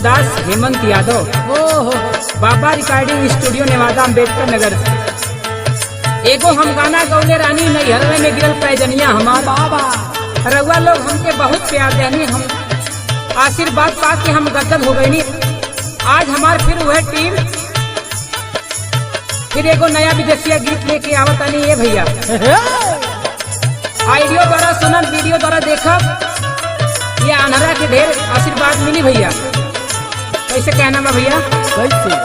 दास हेमंत यादव। ओहो, बाबा recording studio Newada Ambedkar Nagar. एगो हम गाना गौले रानी नैहरवे में गिरल पैजनिया हमार बाबा। रउआ लोग हमके बहुत प्यार देनी, हम आशीर्वाद पा के हम गदगद हो गई। आज हमार फिर वह टीम फिर एगो नया विदेशिया गीत लेके आवत आनी। ये भैया ऑडियो द्वारा सुनब, वीडियो द्वारा देखब, ये अनहरा के ढेर आशीर्वाद मिली भैया। कैसे कहना बा भैया? कैसे?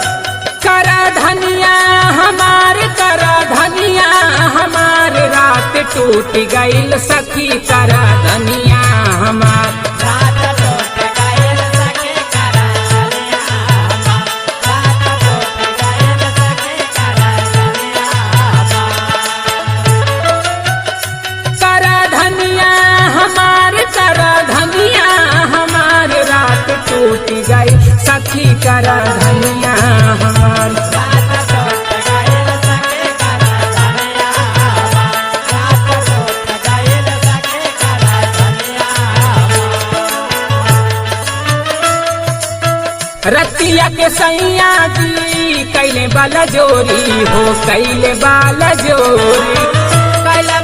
करा धनिया हमारे, करा धनिया हमारे, रात टूट गईल सखी, करा धनिया हमार। टूट गई सखी करा धनिया हमार। रतिया के सैया दी कैले बाला जोरी हो, कैले बाला जोरी, कैले